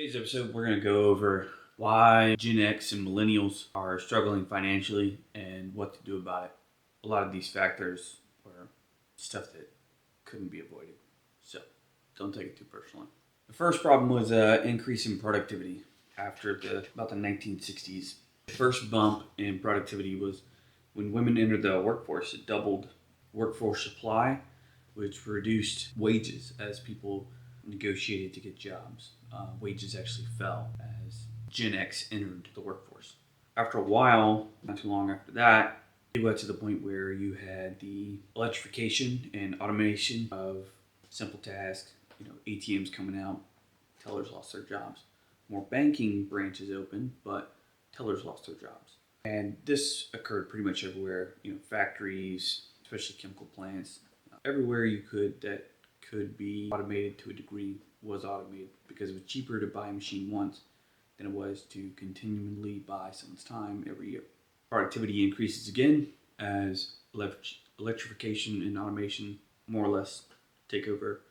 Today's episode, we're going to go over why Gen X and Millennials are struggling financially and what to do about it. A lot of these factors are stuff that couldn't be avoided, so don't take it too personally. The first problem was increase in productivity after about the 1960s. The first bump in productivity was when women entered the workforce. It doubled workforce supply, which reduced wages as people negotiated to get jobs. Wages actually fell as Gen X entered the workforce. After a while, not too long after that, it got to the point where you had the electrification and automation of simple tasks. ATMs coming out, tellers lost their jobs. More banking branches open, but tellers lost their jobs. And this occurred pretty much everywhere. Factories, especially chemical plants, everywhere you could that could be automated to a degree was automated because it was cheaper to buy a machine once than it was to continually buy someone's time every year. Productivity increases again as electrification and automation more or less take over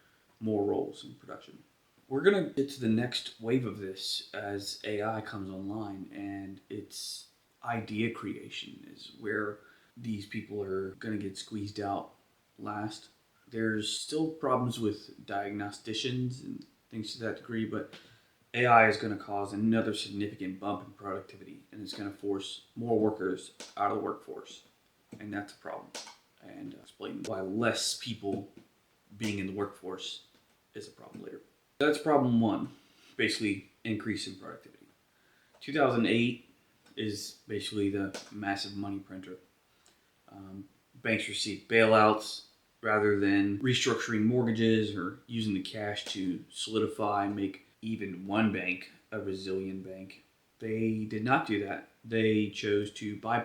more roles in production. We're going to get to the next wave of this as AI comes online, and its idea creation is where these people are going to get squeezed out last. There's still problems with diagnosticians and things to that degree, but AI is going to cause another significant bump in productivity, and it's going to force more workers out of the workforce, and that's a problem. And I'll explain why less people being in the workforce is a problem later. That's problem one, basically increase in productivity. 2008 is basically the massive money printer. Banks received bailouts rather than restructuring mortgages or using the cash to solidify and make even one bank a resilient bank. They did not do that. They chose to buy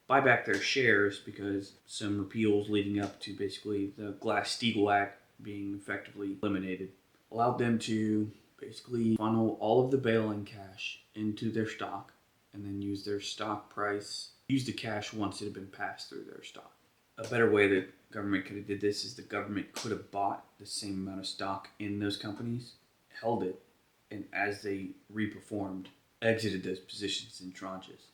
back their shares because some repeals leading up to basically the Glass-Steagall Act being effectively eliminated allowed them to basically funnel all of the bail-in cash into their stock and then use their stock price, use the cash once it had been passed through their stock. A better way that government could have did this is the government could have bought the same amount of stock in those companies, held it, and as they reperformed, exited those positions in tranches.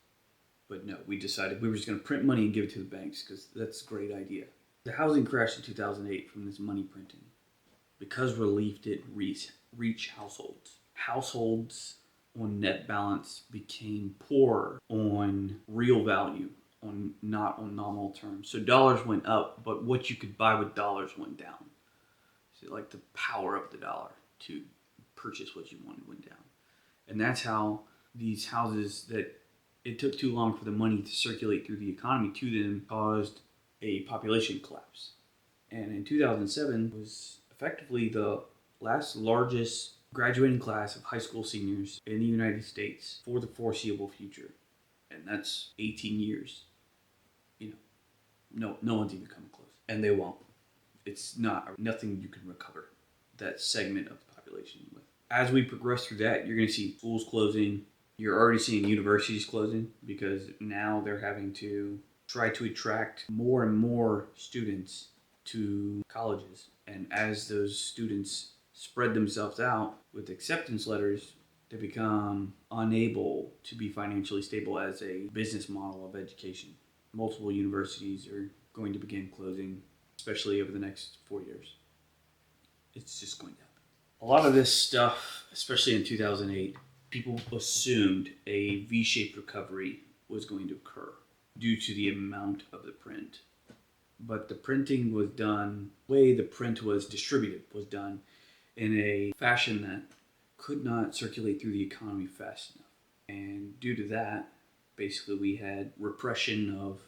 But no, we decided we were just going to print money and give it to the banks because that's a great idea. The housing crash in 2008 from this money printing, because relief did reach households. Households on net balance became poorer on real value, not on nominal terms. So dollars went up, but what you could buy with dollars went down. So like the power of the dollar to purchase what you wanted went down. And that's how these houses that it took too long for the money to circulate through the economy to them caused a population collapse. And in 2007 was effectively the last largest graduating class of high school seniors in the United States for the foreseeable future. And that's 18 years. No one's even coming close. And they won't. It's nothing you can recover that segment of the population with. As we progress through that, you're going to see schools closing. You're already seeing universities closing because now they're having to try to attract more and more students to colleges. And as those students spread themselves out with acceptance letters, they become unable to be financially stable as a business model of education. Multiple universities are going to begin closing, especially over the next 4 years. It's just going to happen. A lot of this stuff, especially in 2008, people assumed a V-shaped recovery was going to occur due to the amount of the print. But the printing was done, the way the print was distributed was done in a fashion that could not circulate through the economy fast enough. And due to that, basically we had repression of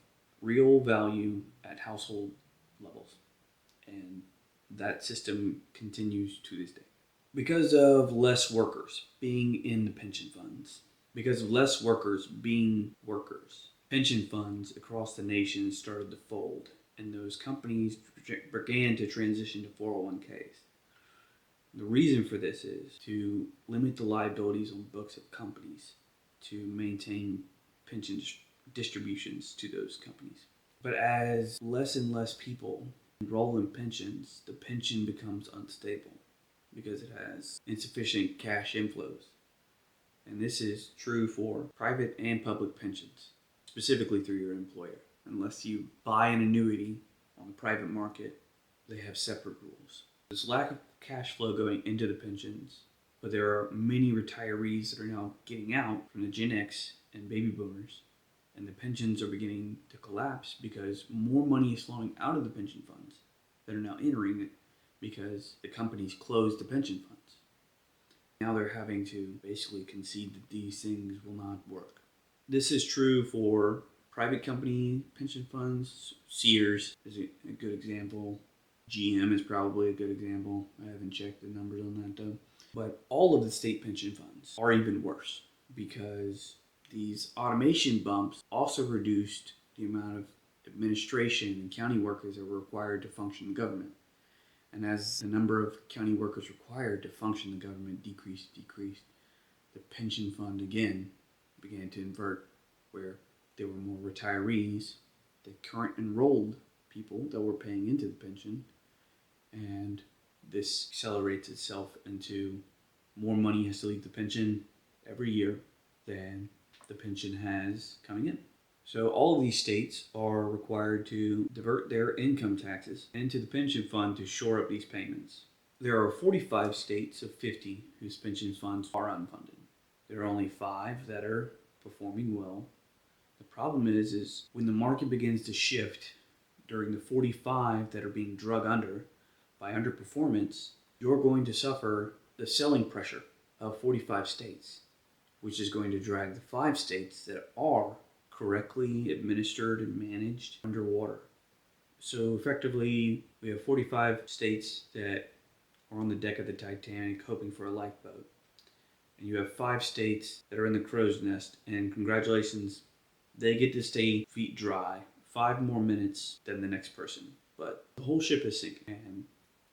real value at household levels. And that system continues to this day. Because of less workers being in the pension funds, because of less workers being workers, pension funds across the nation started to fold, and those companies began to transition to 401ks. The reason for this is to limit the liabilities on the books of companies to maintain pension distributions to those companies. But as less and less people enroll in pensions, the pension becomes unstable. because it has insufficient cash inflows. And this is true for private and public pensions, specifically through your employer. Unless you buy an annuity on the private market, they have separate rules. There's lack of cash flow going into the pensions, but there are many retirees that are now getting out from the Gen X and baby boomers, and the pensions are beginning to collapse because more money is flowing out of the pension funds that are now entering it because the companies closed the pension funds. Now they're having to basically concede that these things will not work. This is true for private company pension funds. Sears is a good example. GM is probably a good example. I haven't checked the numbers on that though. But all of the state pension funds are even worse because these automation bumps also reduced the amount of administration and county workers that were required to function in government. And as the number of county workers required to function in the government decreased, the pension fund again began to invert, where there were more retirees, the current enrolled people that were paying into the pension, and this accelerates itself into more money has to leave the pension every year than the pension has coming in. So all of these states are required to divert their income taxes into the pension fund to shore up these payments. There are 45 states of 50 whose pension funds are unfunded. There are only 5 that are performing well. The problem is when the market begins to shift during the 45 that are being drug under by underperformance, you're going to suffer the selling pressure of 45 states, which is going to drag the 5 states that are correctly administered and managed underwater. So effectively, we have 45 states that are on the deck of the Titanic hoping for a lifeboat. And you have 5 states that are in the crow's nest, and congratulations, they get to stay feet dry 5 more minutes than the next person. But the whole ship is sinking, and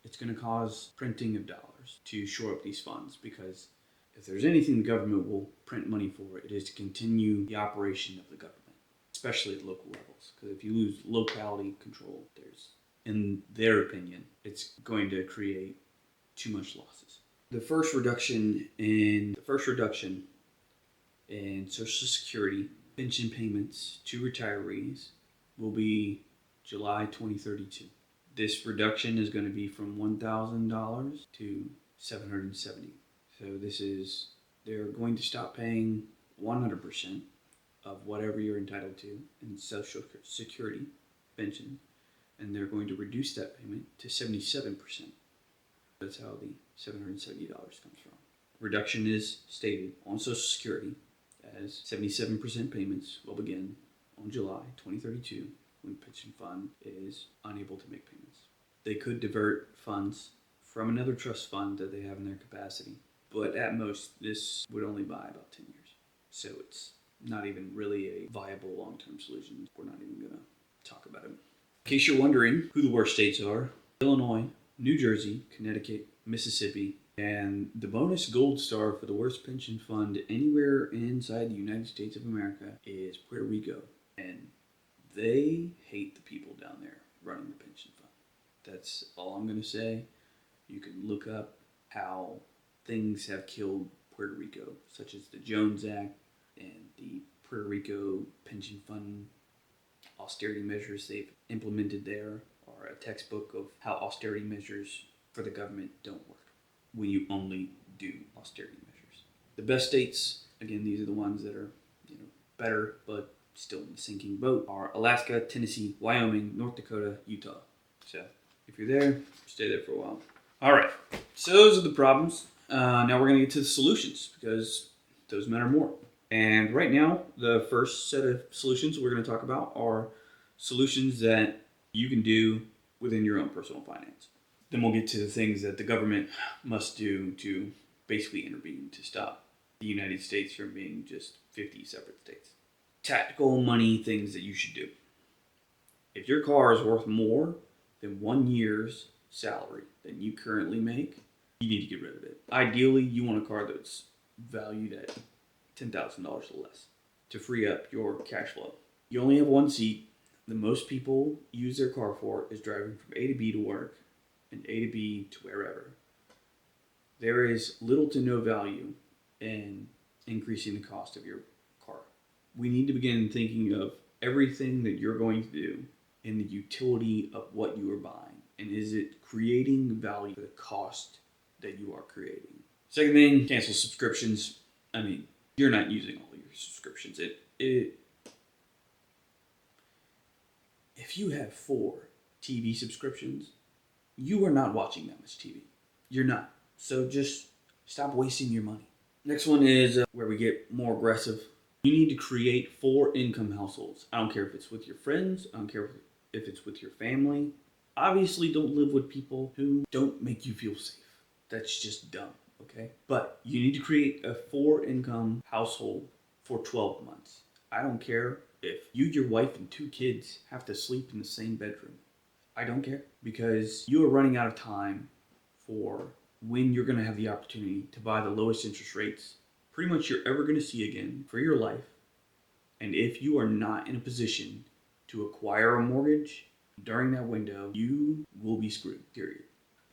it's going to cause printing of dollars to shore up these funds, because if there's anything the government will print money for, it is to continue the operation of the government, especially at local levels. Because if you lose locality control, in their opinion, it's going to create too much losses. The first reduction in Social Security pension payments to retirees will be July 2032. This reduction is going to be from $1,000 to $770. So they're going to stop paying 100% of whatever you're entitled to in Social Security pension, and they're going to reduce that payment to 77%. That's how the $770 comes from. Reduction is stated on Social Security as 77% payments will begin on July 2032 when the pension fund is unable to make payments. They could divert funds from another trust fund that they have in their capacity, but at most this would only buy about 10 years. So it's not even really a viable long-term solution. We're not even going to talk about it. In case you're wondering who the worst states are, Illinois, New Jersey, Connecticut, Mississippi, and the bonus gold star for the worst pension fund anywhere inside the United States of America is Puerto Rico. And they hate the people down there running the pension fund. That's all I'm going to say. You can look up how things have killed Puerto Rico, such as the Jones Act and the Puerto Rico pension fund austerity measures they've implemented there are a textbook of how austerity measures for the government don't work when you only do austerity measures. The best states, again, these are the ones that are better but still in the sinking boat, are Alaska, Tennessee, Wyoming, North Dakota, Utah. So if you're there, stay there for a while. All right, so those are the problems. Now we're going to get to the solutions, because those matter more. And right now, the first set of solutions we're going to talk about are solutions that you can do within your own personal finance. Then we'll get to the things that the government must do to basically intervene to stop the United States from being just 50 separate states. Tactical money things that you should do. If your car is worth more than 1 year's salary than you currently make, you need to get rid of it. Ideally, you want a car that's valued at $10,000 or less to free up your cash flow. You only have one seat. The most people use their car for is driving from A to B to work and A to B to wherever. There is little to no value in increasing the cost of your car. We need to begin thinking of everything that you're going to do in the utility of what you are buying. And is it creating value for the cost that you are creating? Second thing, cancel subscriptions. I mean, you're not using all your subscriptions. If you have 4 TV subscriptions, you are not watching that much TV. You're not. So just stop wasting your money. Next one is where we get more aggressive. You need to create 4 income households. I don't care if it's with your friends. I don't care if it's with your family. Obviously, don't live with people who don't make you feel safe. That's just dumb, okay? But you need to create a 4 income household for 12 months. I don't care if you, your wife, and 2 kids have to sleep in the same bedroom. I don't care, because you are running out of time for when you're going to have the opportunity to buy the lowest interest rates pretty much you're ever going to see again for your life. And if you are not in a position to acquire a mortgage during that window, you will be screwed, period.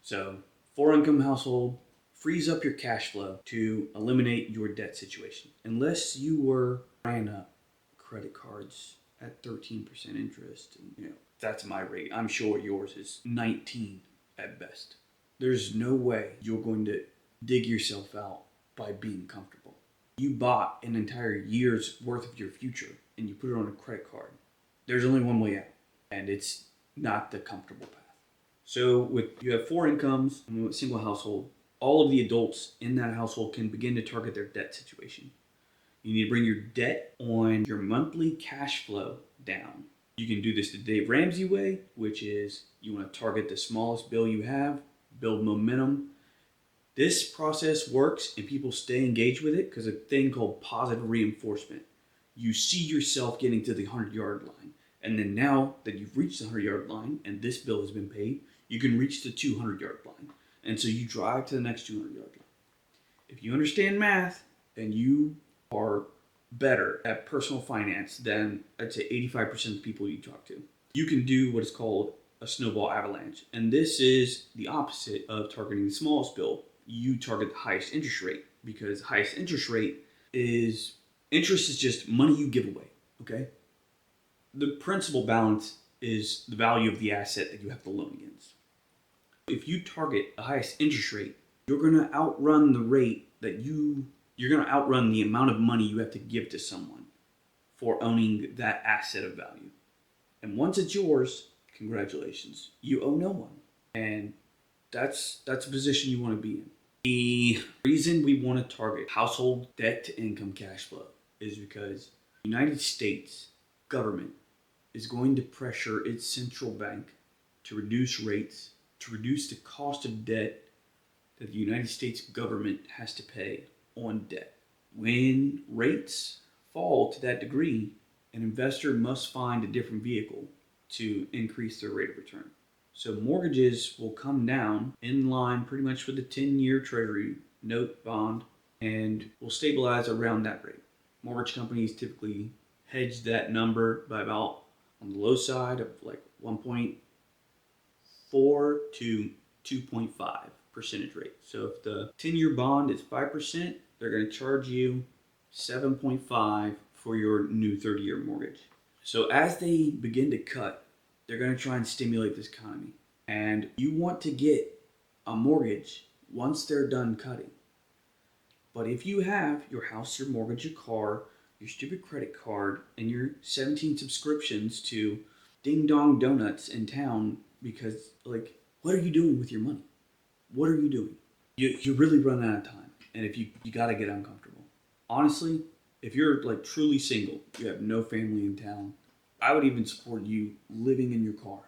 So 4 income household frees up your cash flow to eliminate your debt situation. Unless you were buying up credit cards at 13% interest, and that's my rate. I'm sure yours is 19 at best. There's no way you're going to dig yourself out by being comfortable. You bought an entire year's worth of your future and you put it on a credit card. There's only one way out, and it's not the comfortable path. So you have 4 incomes in a single household. All of the adults in that household can begin to target their debt situation. You need to bring your debt on your monthly cash flow down. You can do this the Dave Ramsey way, which is you want to target the smallest bill you have, build momentum. This process works and people stay engaged with it because of a thing called positive reinforcement. You see yourself getting to the 100-yard line. And then now that you've reached the 100-yard line and this bill has been paid, you can reach the 200-yard line. And so you drive to the next 200-yard line. If you understand math, then you are better at personal finance than, I'd say, 85% of the people you talk to. You can do what is called a snowball avalanche. And this is the opposite of targeting the smallest bill. You target the highest interest rate, because the highest interest rate is just money you give away, okay? The principal balance is the value of the asset that you have to loan against. If you target the highest interest rate, you're going to outrun the rate that you're going to outrun the amount of money you have to give to someone for owning that asset of value. And once it's yours, congratulations, you owe no one. And that's a position you want to be in. The reason we want to target household debt to income cash flow is because the United States government is going to pressure its central bank to reduce rates, to reduce the cost of debt that the United States government has to pay on debt. When rates fall to that degree, an investor must find a different vehicle to increase their rate of return. So mortgages will come down in line pretty much with the 10-year Treasury note bond and will stabilize around that rate. Mortgage companies typically hedge that number by about, on the low side, of like 1.4 to 2.5 percentage rate. So if the 10-year bond is 5%, they're going to charge you 7.5 for your new 30-year mortgage. So as they begin to cut, they're going to try and stimulate this economy. And you want to get a mortgage once they're done cutting. But if you have your house, your mortgage, your car, your stupid credit card, and your 17 subscriptions to Ding Dong Donuts in town, because, what are you doing with your money? What are you doing? You really run out of time. And if you got to get uncomfortable. Honestly, if you're truly single, you have no family in town, I would even support you living in your car.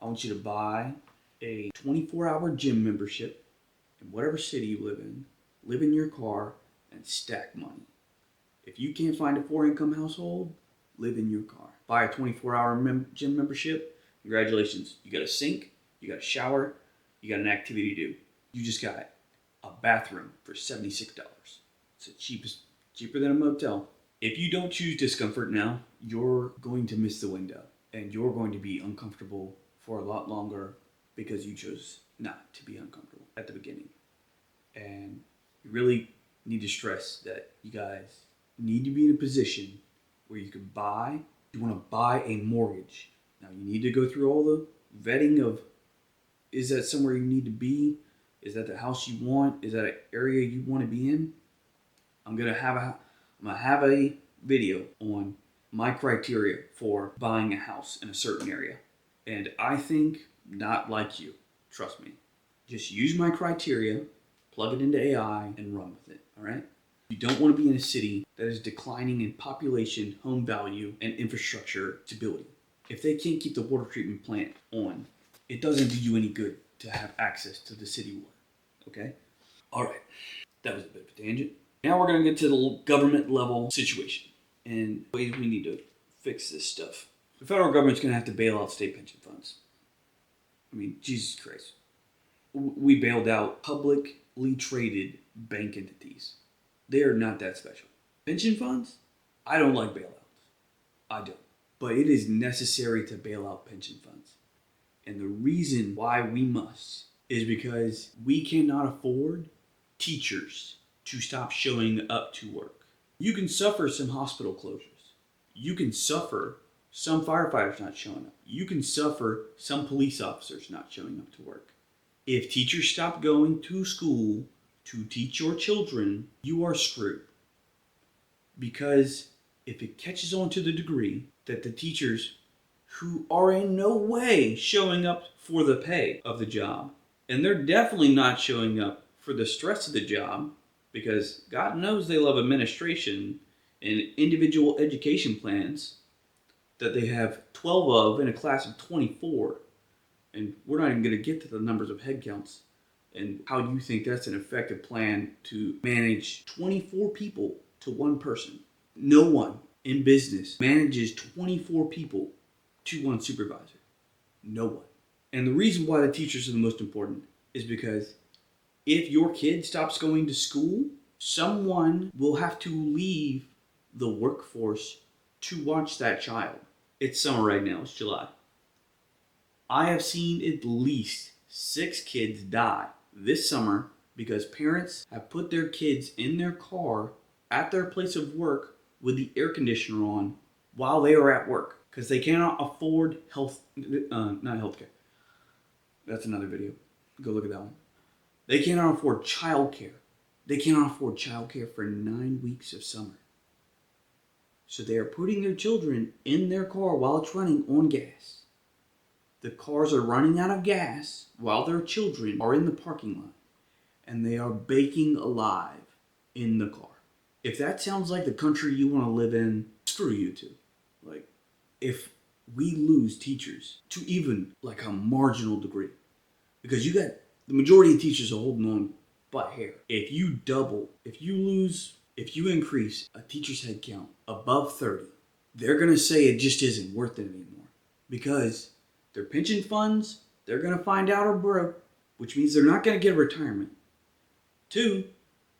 I want you to buy a 24-hour gym membership in whatever city you live in your car, and stack money. If you can't find a 4-income household, live in your car. Buy a 24-hour gym membership. Congratulations. You got a sink, you got a shower, you got an activity to do. You just got a bathroom for $76. It's cheaper than a motel. If you don't choose discomfort now, you're going to miss the window, and you're going to be uncomfortable for a lot longer because you chose not to be uncomfortable at the beginning. And you really need to stress that you guys need to be in a position where you want to buy a mortgage. Now you need to go through all the vetting of, is that somewhere you need to be? Is that the house you want? Is that an area you want to be in? I'm gonna have a video on my criteria for buying a house in a certain area. And I think not like you. Trust me. Just use my criteria, plug it into AI, and run with it. All right? You don't want to be in a city that is declining in population, home value, and infrastructure stability. If they can't keep the water treatment plant on, it doesn't do you any good to have access to the city water. Okay? All right. That was a bit of a tangent. Now we're going to get to the government level situation and ways we need to fix this stuff. The federal government's going to have to bail out state pension funds. I mean, Jesus Christ. We bailed out publicly traded bank entities. They are not that special. Pension funds? I don't like bailouts. I don't. But it is necessary to bail out pension funds. And the reason why we must is because we cannot afford teachers to stop showing up to work. You can suffer some hospital closures. You can suffer some firefighters not showing up. You can suffer some police officers not showing up to work. If teachers stop going to school to teach your children, you are screwed. Because if it catches on to the degree that the teachers who are in no way showing up for the pay of the job, and they're definitely not showing up for the stress of the job, because God knows they love administration and individual education plans that they have 12 of in a class of 24. And we're not even going to get to the numbers of head counts and how you think that's an effective plan to manage 24 people to one person. No one in business manages 24 people to one supervisor. No one. And the reason why the teachers are the most important is because if your kid stops going to school, someone will have to leave the workforce to watch that child. It's summer right now, it's July. I have seen at least 6 kids die this summer because parents have put their kids in their car at their place of work with the air conditioner on while they are at work because they cannot afford not healthcare. That's another video. Go look at that one. They cannot afford childcare. They cannot afford childcare for 9 weeks of summer. So they are putting their children in their car while it's running on gas. The cars are running out of gas while their children are in the parking lot. And they are baking alive in the car. If that sounds like the country you want to live in, screw you too. Like, if we lose teachers to even like a marginal degree, because you got the majority of teachers are holding on by hair. If you increase a teacher's head count above 30, they're going to say it just isn't worth it anymore. Because their pension funds, they're going to find out are broke, which means they're not going to get a retirement. 2,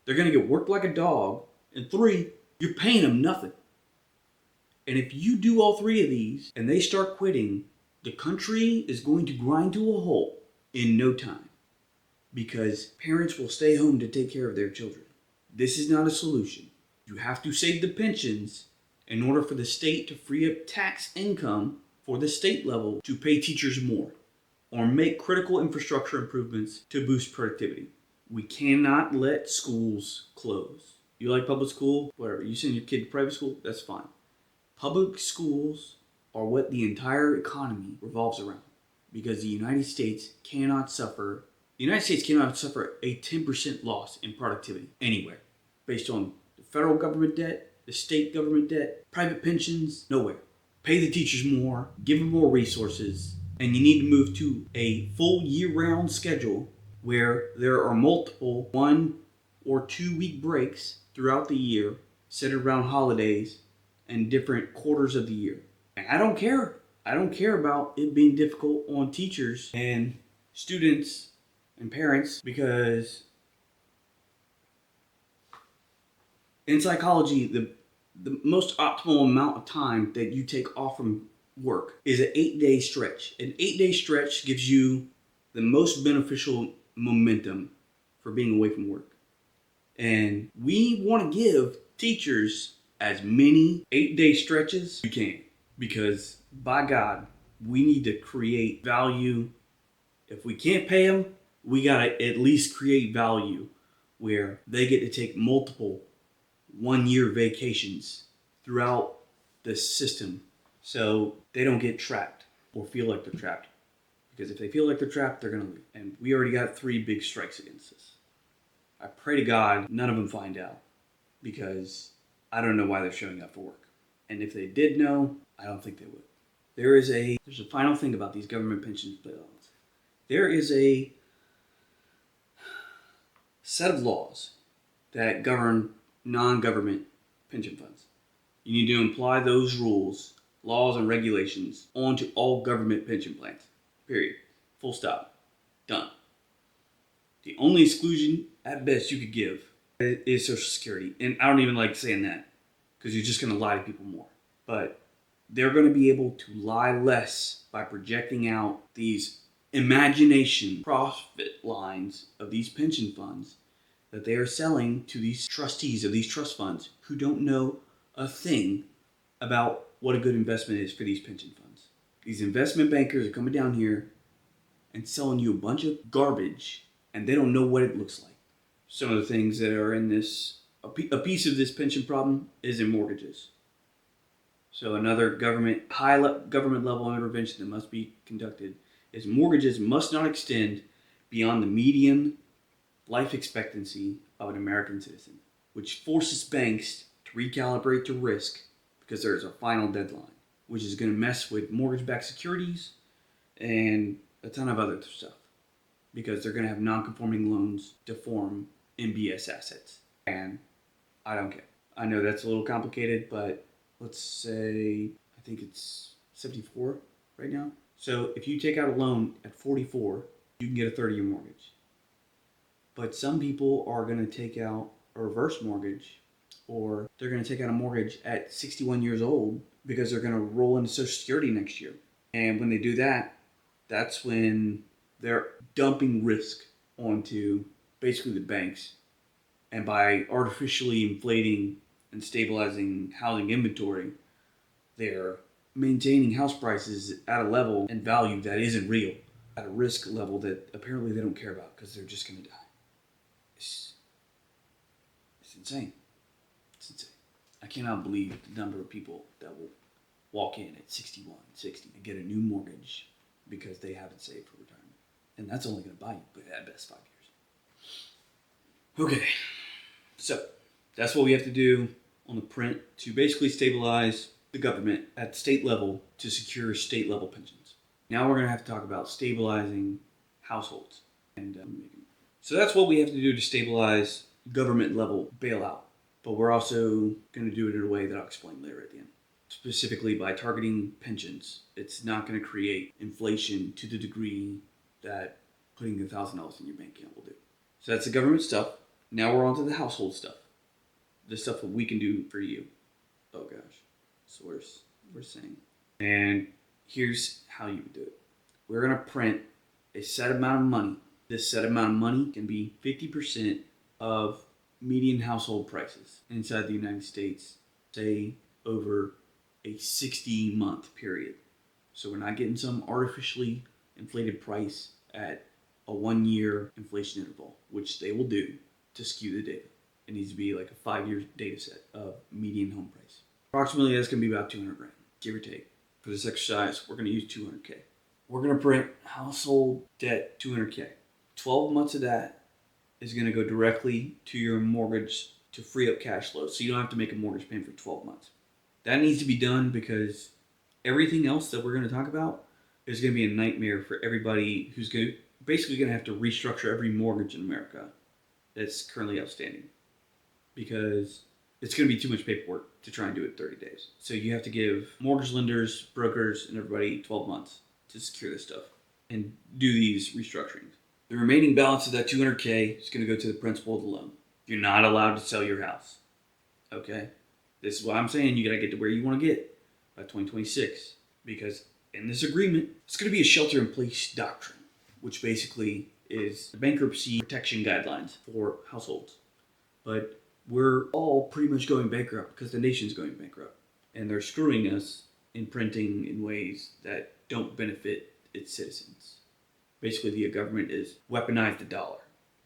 they're going to get worked like a dog. And 3, you're paying them nothing. And if you do all 3 of these and they start quitting, the country is going to grind to a halt in no time. Because parents will stay home to take care of their children. This is not a solution. You have to save the pensions in order for the state to free up tax income for the state level to pay teachers more or make critical infrastructure improvements to boost productivity. We cannot let schools close. You like public school? Whatever. You send your kid to private school? That's fine. Public schools are what the entire economy revolves around because the United States cannot suffer a 10% loss in productivity anywhere based on the federal government debt, the state government debt, private pensions, nowhere. Pay the teachers more, give them more resources, and you need to move to a full year-round schedule where there are multiple 1 or 2 week breaks throughout the year centered around holidays and different quarters of the year. And I don't care. I don't care about it being difficult on teachers and students and parents because in psychology, the most optimal amount of time that you take off from work is an 8-day stretch. An 8-day stretch gives you the most beneficial momentum for being away from work. And we want to give teachers as many 8-day stretches as we can, because by God, we need to create value. If we can't pay them, we got to at least create value where they get to take multiple 1-year vacations throughout the system so they don't get trapped or feel like they're trapped. Because if they feel like they're trapped, they're going to leave. And we already got 3 big strikes against us. I pray to God none of them find out, because I don't know why they're showing up for work. And if they did know, I don't think they would. There's a final thing about these government pension plans. There is a set of laws that govern non-government pension funds. You need to apply those rules, laws, and regulations onto all government pension plans. Period. Full stop. Done. The only exclusion, at best, you could give is Social Security. And I don't even like saying that, because you're just going to lie to people more. But they're going to be able to lie less by projecting out these imagination profit lines of these pension funds that they are selling to these trustees of these trust funds who don't know a thing about what a good investment is for these pension funds. These investment bankers are coming down here and selling you a bunch of garbage, and they don't know what it looks like. Some of the things that are in this, a piece of this pension problem is in mortgages. So another government level intervention that must be conducted is mortgages must not extend beyond the median life expectancy of an American citizen, which forces banks to recalibrate to risk because there is a final deadline, which is going to mess with mortgage-backed securities and a ton of other stuff, because they're going to have non-conforming loans to form MBS assets. And I don't care. I know that's a little complicated, but let's say, I think it's 74 right now. So if you take out a loan at 44, you can get a 30-year mortgage. But some people are going to take out a reverse mortgage, or they're going to take out a mortgage at 61 years old because they're going to roll into Social Security next year. And when they do that, that's when they're dumping risk onto basically the banks. And by artificially inflating and stabilizing housing inventory, they're maintaining house prices at a level and value that isn't real, at a risk level that apparently they don't care about because they're just going to die. It's insane. It's insane. I cannot believe the number of people that will walk in at 61, 60 and get a new mortgage because they haven't saved for retirement. And that's only going to buy you at best 5 years. Okay, so that's what we have to do on the print to basically stabilize the government at the state level to secure state level pensions. Now we're going to have to talk about stabilizing households. And so that's what we have to do to stabilize government level bailout. But we're also going to do it in a way that I'll explain later at the end. Specifically by targeting pensions. It's not going to create inflation to the degree that putting $1,000 in your bank account will do. So that's the government stuff. Now we're on to the household stuff. The stuff that we can do for you. Oh gosh, it's the worst saying. And here's how you would do it. We're going to print a set amount of money. This set amount of money can be 50% of median household prices inside the United States, say over a 60-month period. So we're not getting some artificially inflated price at a 1-year inflation interval, which they will do to skew the data. It needs to be like a 5-year data set of median home price. Approximately that's going to be about $200,000, give or take. For this exercise, we're going to use $200K. We're going to print household debt $200K. 12 months of that is going to go directly to your mortgage to free up cash flow, so you don't have to make a mortgage payment for 12 months. That needs to be done because everything else that we're going to talk about is going to be a nightmare for everybody who's basically going to have to restructure every mortgage in America that's currently outstanding, because it's going to be too much paperwork to try and do it in 30 days. So you have to give mortgage lenders, brokers, and everybody 12 months to secure this stuff and do these restructurings. The remaining balance of that $200K is going to go to the principal of the loan. You're not allowed to sell your house. Okay? This is what I'm saying. You got to get to where you want to get by 2026. Because in this agreement, it's going to be a shelter-in-place doctrine, which basically is the bankruptcy protection guidelines for households. But we're all pretty much going bankrupt because the nation's going bankrupt. And they're screwing us in printing in ways that don't benefit its citizens. Basically, the government is weaponized the dollar.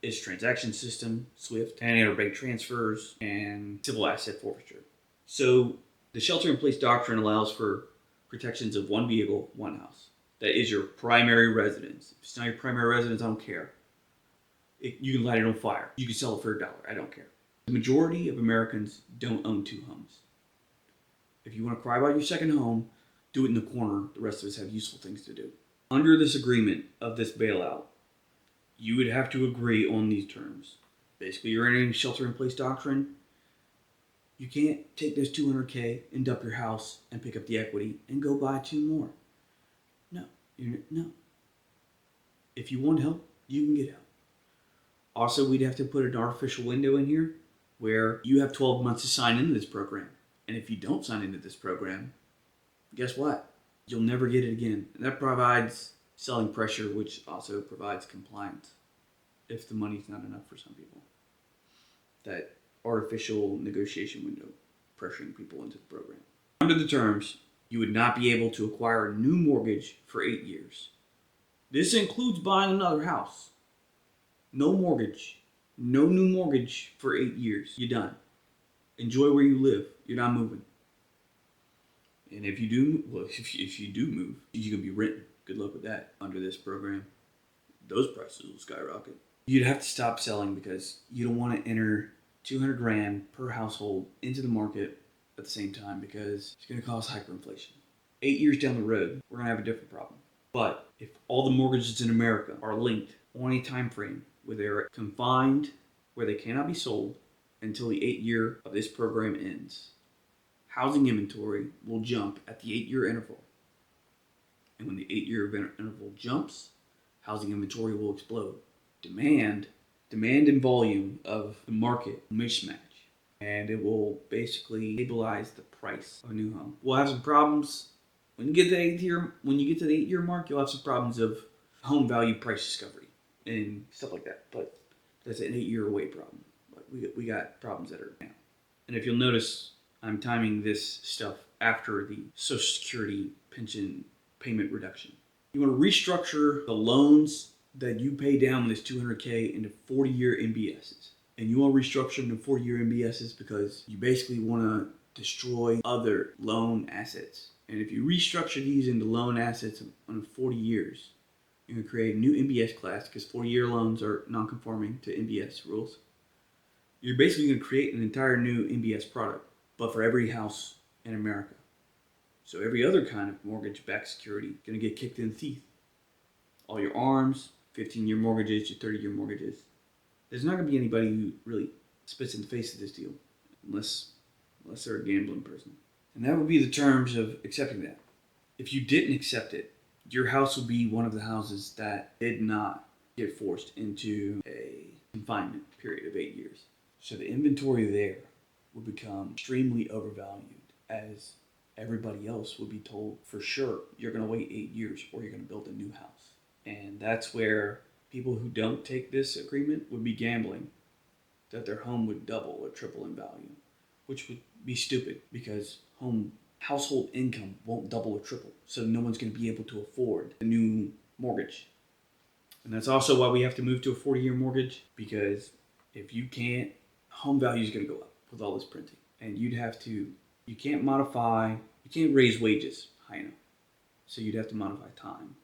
Its transaction system, SWIFT, and interbank transfers, and civil asset forfeiture. So the shelter-in-place doctrine allows for protections of one vehicle, one house. That is your primary residence. If it's not your primary residence, I don't care. You can light it on fire. You can sell it for $1. I don't care. The majority of Americans don't own two homes. If you want to cry about your second home, do it in the corner. The rest of us have useful things to do. Under this agreement of this bailout, you would have to agree on these terms. Basically, you're entering shelter-in-place doctrine. You can't take this $200K and dump your house and pick up the equity and go buy two more. No. If you want help, you can get help. Also, we'd have to put an artificial window in here where you have 12 months to sign into this program. And if you don't sign into this program, guess what? You'll never get it again. And that provides selling pressure, which also provides compliance if the money's not enough for some people. That artificial negotiation window pressuring people into the program. Under the terms, you would not be able to acquire a new mortgage for 8 years. This includes buying another house. No mortgage. No new mortgage for 8 years. You're done. Enjoy where you live. You're not moving. And if you do move, you're going to be renting. Good luck with that. Under this program, those prices will skyrocket. You'd have to stop selling because you don't want to enter $200,000 per household into the market at the same time because it's going to cause hyperinflation. 8 years down the road, we're going to have a different problem. But if all the mortgages in America are linked on a time frame where they're confined, where they cannot be sold until the 8 year of this program ends, housing inventory will jump at the 8 year interval. And when the 8 year interval jumps, housing inventory will explode. Demand and volume of the market will mismatch. And it will basically stabilize the price of a new home. We'll have some problems when you get to the 8 year mark. You'll have some problems of home value price discovery and stuff like that. But that's an 8 year away problem. But we got problems that are now. And if you'll notice, I'm timing this stuff after the Social Security pension payment reduction. You want to restructure the loans that you pay down this $200K into 40-year MBSs. And you want to restructure them to 40-year MBSs because you basically want to destroy other loan assets. And if you restructure these into loan assets on 40 years, you're going to create a new MBS class because 40-year loans are non-conforming to MBS rules. You're basically going to create an entire new MBS product, but for every house in America. So every other kind of mortgage-backed security is going to get kicked in the teeth. All your ARMs, 15-year mortgages, your 30-year mortgages. There's not going to be anybody who really spits in the face of this deal unless they're a gambling person. And that would be the terms of accepting that. If you didn't accept it, your house would be one of the houses that did not get forced into a confinement period of 8 years. So the inventory there would become extremely overvalued as everybody else would be told for sure you're going to wait 8 years or you're going to build a new house. And that's where people who don't take this agreement would be gambling that their home would double or triple in value, which would be stupid because household income won't double or triple. So no one's going to be able to afford a new mortgage. And that's also why we have to move to a 40-year mortgage, because if you can't, home value is going to go up with all this printing. And you can't raise wages high enough. So you'd have to modify time,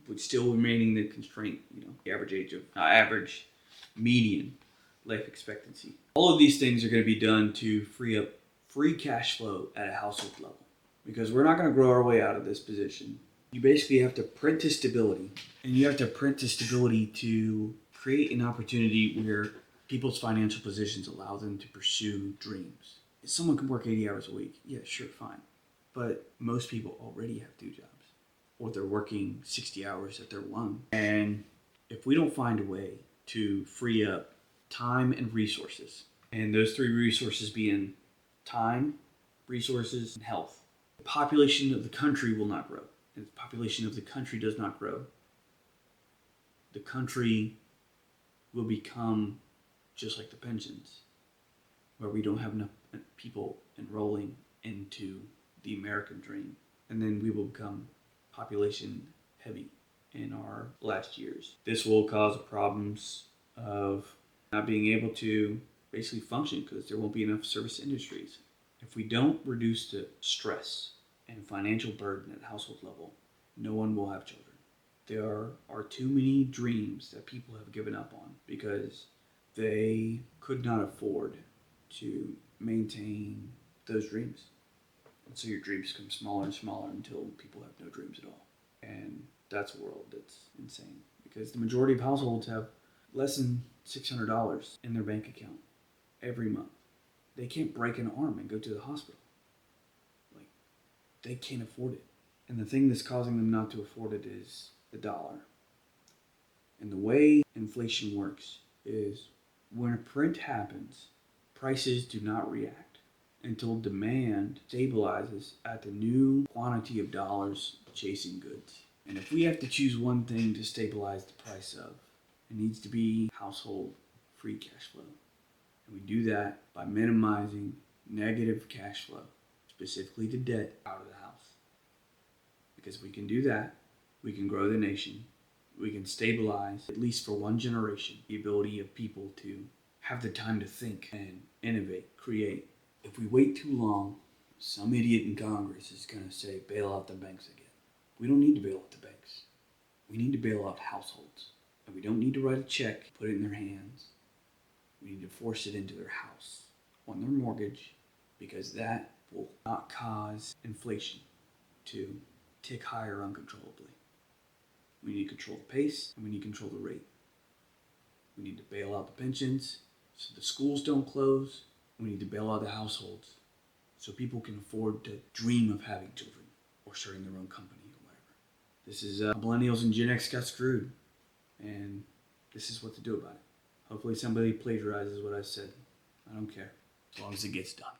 with still remaining the constraint, the average median life expectancy. All of these things are going to be done to free up free cash flow at a household level, because we're not going to grow our way out of this position. You basically have to print to stability, and you have to print to stability to create an opportunity where people's financial positions allow them to pursue dreams. If someone can work 80 hours a week, yeah, sure, fine. But most people already have 2 jobs, or they're working 60 hours at their one. And if we don't find a way to free up time and resources, and those 3 resources being time, resources, and health, the population of the country will not grow. And if the population of the country does not grow, the country will become just like the pensions, where we don't have enough people enrolling into the American dream. And then we will become population heavy in our last years. This will cause problems of not being able to basically function because there won't be enough service industries. If we don't reduce the stress and financial burden at the household level, no one will have children. There are too many dreams that people have given up on because they could not afford to maintain those dreams. And so your dreams become smaller and smaller until people have no dreams at all. And that's a world that's insane because the majority of households have less than $600 in their bank account every month. They can't break an arm and go to the hospital. Like, they can't afford it. And the thing that's causing them not to afford it is the dollar. And the way inflation works is when a print happens, prices do not react until demand stabilizes at the new quantity of dollars chasing goods. And if we have to choose one thing to stabilize the price of, it needs to be household free cash flow. And we do that by minimizing negative cash flow, specifically to debt, out of the house. Because if we can do that, we can grow the nation. We can stabilize, at least for one generation, the ability of people to have the time to think and innovate, create. If we wait too long, some idiot in Congress is going to say, bail out the banks again. We don't need to bail out the banks. We need to bail out households. And we don't need to write a check, put it in their hands. We need to force it into their house on their mortgage because that will not cause inflation to tick higher uncontrollably. We need to control the pace and we need to control the rate. We need to bail out the pensions so the schools don't close. We need to bail out the households so people can afford to dream of having children or starting their own company or whatever. This is Millennials and Gen X got screwed, and this is what to do about it. Hopefully somebody plagiarizes what I said. I don't care, as long as it gets done.